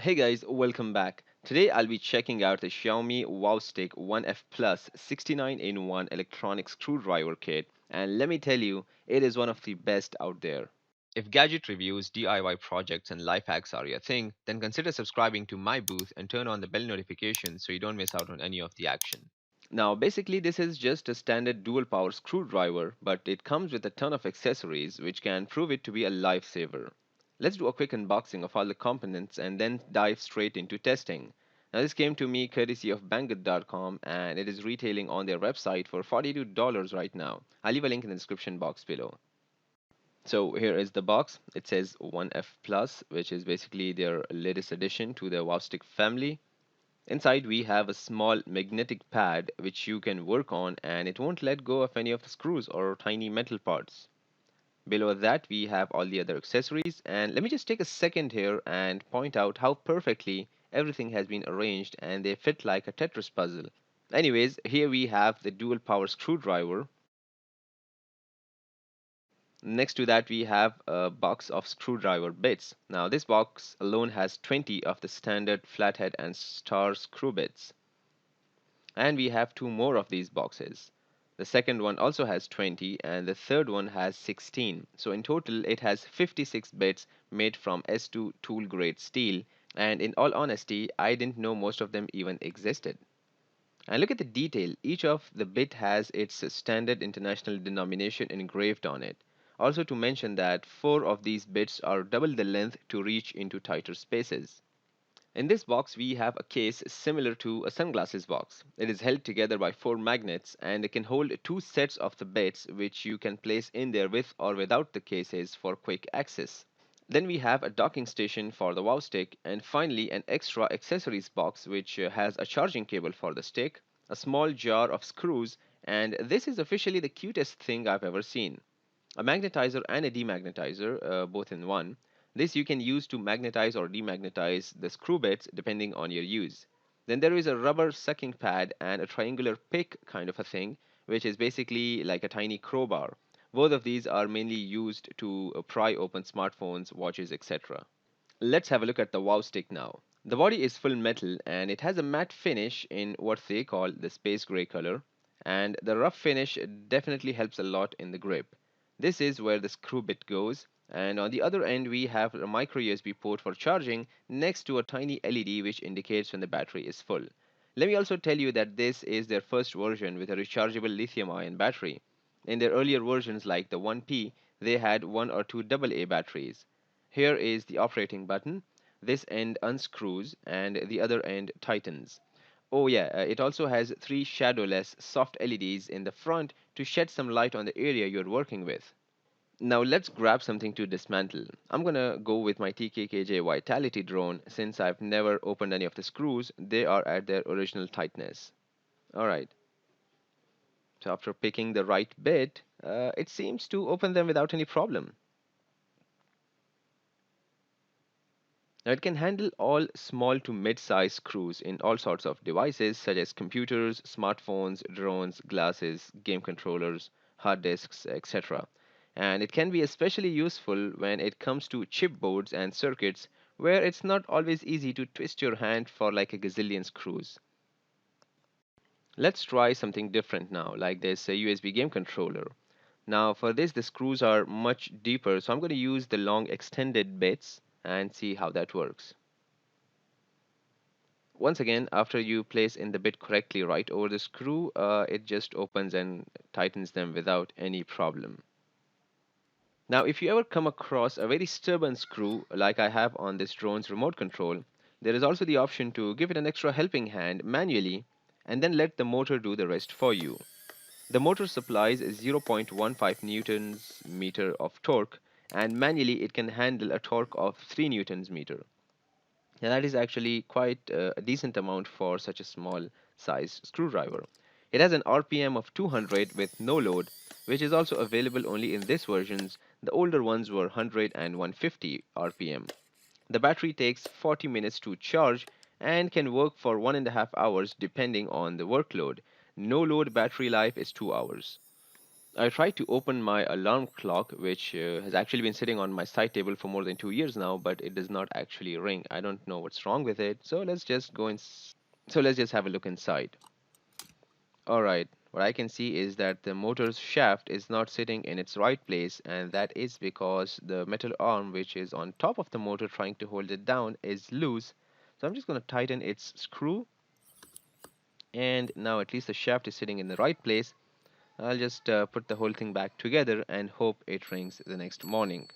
Hey guys, welcome back. Today I'll be checking out the Xiaomi Wowstick 1F Plus 69 in 1 electronic screwdriver kit, and let me tell you, it is one of the best out there. If gadget reviews, DIY projects, and life hacks are your thing, then consider subscribing to my booth and turn on the bell notifications so you don't miss out on any of the action. Now, basically, this is just a standard dual power screwdriver, but it comes with a ton of accessories which can prove it to be a lifesaver. Let's do a quick unboxing of all the components and then dive straight into testing. Now, this came to me courtesy of Banggood.com and it is retailing on their website for $42 right now. I'll leave a link in the description box below. So here is the box. It says 1F Plus, which is basically their latest addition to the Wowstick family. Inside we have a small magnetic pad which you can work on and it won't let go of any of the screws or tiny metal parts. Below that we have all the other accessories, and let me just take a second here and point out how perfectly everything has been arranged and they fit like a Tetris puzzle. Anyways, here we have the dual power screwdriver. Next to that we have a box of screwdriver bits. Now this box alone has 20 of the standard flathead and star screw bits. And we have two more of these boxes. The second one also has 20 and the third one has 16. So in total it has 56 bits made from S2 tool grade steel, and in all honesty I didn't know most of them even existed. And look at the detail, each of the bit has its standard international denomination engraved on it. Also to mention that 4 of these bits are double the length to reach into tighter spaces. In this box, we have a case similar to a sunglasses box. It is held together by 4 magnets and it can hold 2 sets of the bits which you can place in there with or without the cases for quick access. Then we have a docking station for the wow stick, and finally an extra accessories box which has a charging cable for the stick, a small jar of screws, and this is officially the cutest thing I've ever seen. A magnetizer and a demagnetizer, both in one. This you can use to magnetize or demagnetize the screw bits depending on your use. Then there is a rubber sucking pad and a triangular pick kind of a thing, which is basically like a tiny crowbar. Both of these are mainly used to pry open smartphones, watches, etc. Let's have a look at the Wow Stick now. The body is full metal and it has a matte finish in what they call the space gray color, and the rough finish definitely helps a lot in the grip. This is where the screw bit goes, and on the other end we have a micro USB port for charging next to a tiny LED which indicates when the battery is full. Let me also tell you that this is their first version with a rechargeable lithium-ion battery. In their earlier versions like the 1P, they had one or two AA batteries. Here is the operating button. This end unscrews and the other end tightens. Oh yeah, it also has 3 shadowless soft LEDs in the front to shed some light on the area you're working with. Now let's grab something to dismantle. I'm gonna go with my TKKJ Vitality drone since I've never opened any of the screws. They are at their original tightness. Alright, so after picking the right bit, it seems to open them without any problem. Now it can handle all small to mid-size screws in all sorts of devices such as computers, smartphones, drones, glasses, game controllers, hard disks, etc. And it can be especially useful when it comes to chipboards and circuits where it's not always easy to twist your hand for like a gazillion screws. Let's try something different now, like this USB game controller. Now for this the screws are much deeper, so I'm going to use the long extended bits and see how that works. Once again, after you place in the bit correctly right over the screw, it just opens and tightens them without any problem. Now if you ever come across a very stubborn screw like I have on this drone's remote control, there is also the option to give it an extra helping hand manually and then let the motor do the rest for you. The motor supplies 0.15 newtons meter of torque, and manually it can handle a torque of 3 newtons meter. And that is actually quite a decent amount for such a small size screwdriver. It has an RPM of 200 with no load, which is also available only in this versions. The older ones were 100 and 150 RPM. The battery takes 40 minutes to charge and can work for 1.5 hours depending on the workload. No load battery life is 2 hours. I tried to open my alarm clock, which has actually been sitting on my side table for more than 2 years now, but it does not actually ring. I don't know what's wrong with it. So let's just have a look inside. All right. What I can see is that the motor's shaft is not sitting in its right place, and that is because the metal arm, which is on top of the motor trying to hold it down, is loose. So I'm just going to tighten its screw, and now at least the shaft is sitting in the right place. I'll just put the whole thing back together and hope it rings the next morning.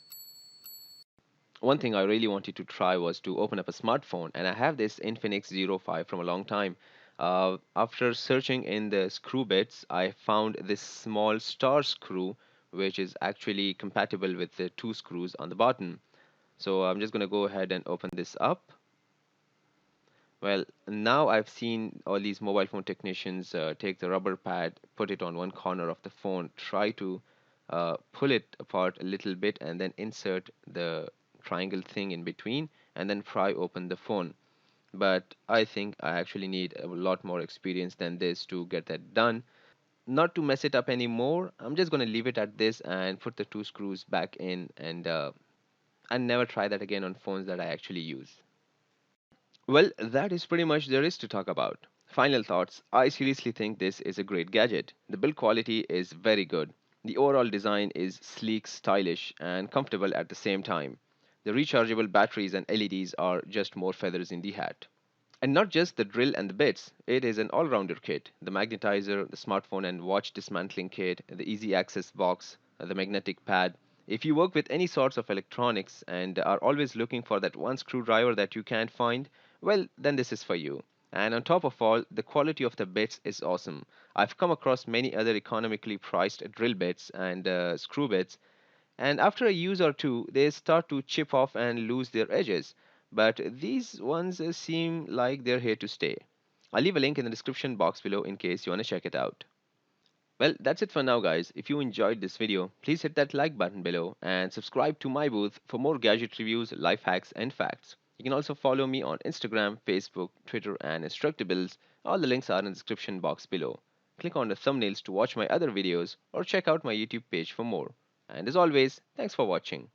One thing I really wanted to try was to open up a smartphone, and I have this Infinix Zero 05 from a long time. After searching in the screw bits, I found this small star screw, which is actually compatible with the two screws on the bottom. So I'm just going to go ahead and open this up. Well, now I've seen all these mobile phone technicians take the rubber pad, put it on one corner of the phone, try to pull it apart a little bit, and then insert the triangle thing in between, and then pry open the phone. But I think I actually need a lot more experience than this to get that done. Not to mess it up anymore, I'm just going to leave it at this and put the two screws back in, and never try that again on phones that I actually use. Well, that is pretty much there is to talk about. Final thoughts. I seriously think this is a great gadget. The build quality is very good. The overall design is sleek, stylish, and comfortable at the same time. The rechargeable batteries and LEDs are just more feathers in the hat. And not just the drill and the bits, it is an all rounder kit. The magnetizer, the smartphone and watch dismantling kit, the easy access box, the magnetic pad. If you work with any sorts of electronics and are always looking for that one screwdriver that you can't find, well, then this is for you. And on top of all, the quality of the bits is awesome. I've come across many other economically priced drill bits and screw bits, and after a use or two, they start to chip off and lose their edges. But these ones seem like they're here to stay. I'll leave a link in the description box below in case you want to check it out. Well, that's it for now, guys. If you enjoyed this video, please hit that like button below and subscribe to my booth for more gadget reviews, life hacks, and facts. You can also follow me on Instagram, Facebook, Twitter, and Instructables. All the links are in the description box below. Click on the thumbnails to watch my other videos or check out my YouTube page for more. And as always, thanks for watching.